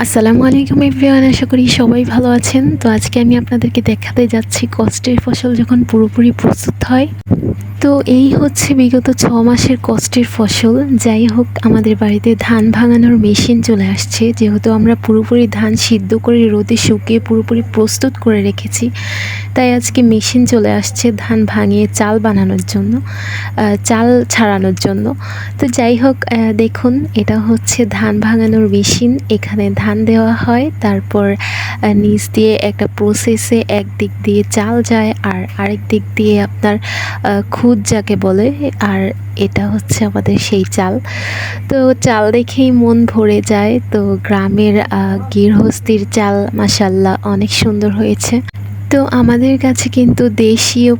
আসসালামু আলাইকুম এভরিওয়ান, আশা করি সবাই ভালো আছেন। তো আজকে আমি আপনাদেরকে দেখাতে যাচ্ছি কষ্টের ফসল যখন পুরোপুরি প্রস্তুত হয়। তো এই হচ্ছে বিগত 6 মাসের কষ্টের ফসল। যাই হোক, আমাদের বাড়িতে ধান ভাঙানোর মেশিন চলে আসছে, যেহেতু আমরা পুরোপুরি ধান সিদ্ধ করে রোদে শুকিয়ে পুরোপুরি প্রস্তুত করে রেখেছি, তাই আজকে মেশিন চলে আসছে ধান ভাঙিয়ে চাল বানানোর জন্য, চাল ছাড়ানোর জন্য। তো যাই হোক, দেখুন এটা হচ্ছে ধান ভাঙানোর মেশিন। এখানে ধান দেওয়া হয়, তারপর নিচ দিয়ে একটা প্রসেসে একদিক দিয়ে চাল যায় আর আরেক দিক দিয়ে আপনার খুদ যাকে বলে, আর এটা হচ্ছে আমাদের সেই চাল। তো চাল দেখেই মন ভরে যায়। তো গ্রামের গৃহস্থির চাল মাশাল্লাহ অনেক সুন্দর হয়েছে। তো আমাদের কাছে কিন্তু দেশীয়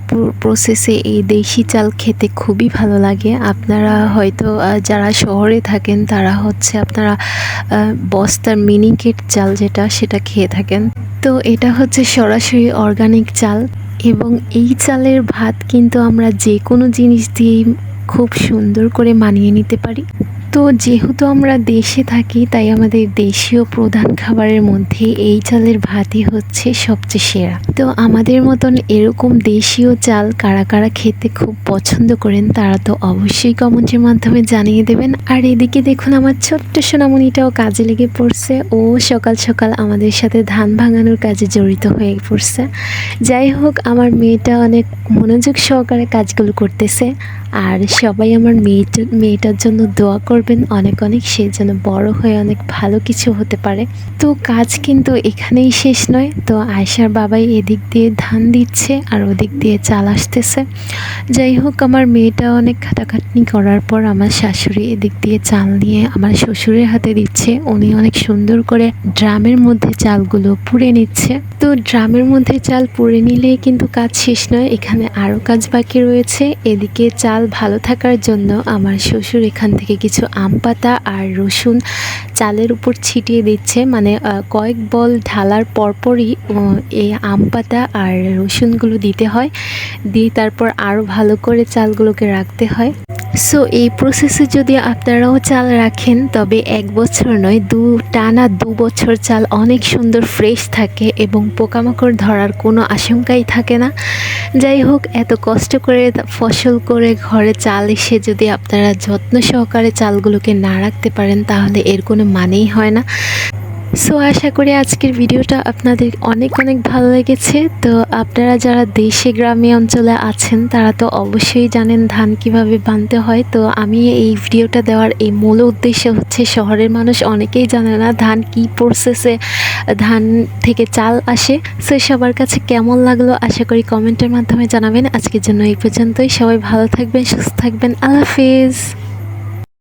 প্রসেসে এই দেশি চাল খেতে খুবই ভালো লাগে। আপনারা হয়তো যারা শহরে থাকেন তারা হচ্ছে আপনারা বস্তার মিনিকেট চাল সেটা খেয়ে থাকেন। তো এটা হচ্ছে সরাসরি অর্গানিক চাল, এবং এই চালের ভাত কিন্তু আমরা যে কোনো জিনিস দিয়েই খুব সুন্দর করে মানিয়ে নিতে পারি। তো যেহেতু আমরা দেশে থাকি, তাই আমাদের দেশীয় প্রধান খাবারের মধ্যে এই চালের ভাতই হচ্ছে সবচেয়ে সেরা। তো আমাদের মতন এরকম দেশীয় চাল কারা কারা খেতে খুব পছন্দ করেন তারা তো অবশ্যই কমেন্টের মাধ্যমে জানিয়ে দেবেন। আর এদিকে দেখুন, আমার ছোট্ট সোনামণিটাও কাজে লেগে পড়ছে। ও সকাল সকাল আমাদের সাথে ধান ভাঙানোর কাজে জড়িত হয়ে পড়ছে। যাই হোক, আমার মেয়েটা অনেক মনোযোগ সহকারে কাজগুলো করতেছে। আর সবাই আমার মেয়েটার জন্য দোয়া করবেন অনেক অনেক, সে যেন বড় হয়ে অনেক ভালো কিছু হতে পারে। তো কাজ কিন্তু এখানেই শেষ নয়। তো আয়শার বাবাই এদিক দিয়ে ধান দিচ্ছে আর ওদিক দিয়ে চাল আসতেছে। যাই হোক, আমার মেয়েটা অনেক খাটাখাটনি করার পর আমার শাশুড়ি এদিক দিয়ে চাল নিয়ে আমার শ্বশুরের হাতে দিচ্ছে। উনি অনেক সুন্দর করে ড্রামের মধ্যে চালগুলো পুড়ে নিচ্ছে। তো ড্রামের মধ্যে চাল পুড়ে নিলেই কিন্তু কাজ শেষ নয়, এখানে আরও কাজ বাকি রয়েছে। এদিকে চাল ভালো থাকার জন্য আমার শ্বশুর এখান থেকে কিছু আম পাতা আর রসুন চালের উপর ছিটিয়ে দিচ্ছে। মানে কয়েক বল ঢালার পরপরই এই আম পাতা আর রসুনগুলো দিতে হয়, দিয়ে তারপর আরও ভালো করে চালগুলোকে রাখতে হয়। সো এই প্রসেসে যদি আপনারাও চাল রাখেন, তবে 1 বছর নয়, টানা 2 বছর চাল অনেক সুন্দর ফ্রেশ থাকে এবং পোকামাকড় ধরার কোনো আশঙ্কাই থাকে না। যাই হোক, এত কষ্ট করে ফসল করে ঘরে চাল এসে যদি আপনারা যত্ন সহকারে চালগুলোকে না রাখতে পারেন, তাহলে এর কোনো মানেই হয় না। সো আশা করি আজকের ভিডিওটা আপনাদের অনেক অনেক ভালো লেগেছে। তো আপনারা যারা দেশে গ্রামে অঞ্চলে আছেন তারা তো অবশ্যই জানেন ধান কিভাবে বানতে হয়। তো আমি এই ভিডিওটা দেওয়ার এই মূল উদ্দেশ্য হচ্ছে, শহরের মানুষ অনেকেই জানে না ধান কি প্রসেসে ধান থেকে চাল আসে। সো সবার কাছে কেমন লাগলো আশা করি কমেন্টের মাধ্যমে জানাবেন। আজকের জন্য এই পর্যন্তই। সবাই ভালো থাকবেন, সুস্থ থাকবেন। আল্লাহ হাফেজ।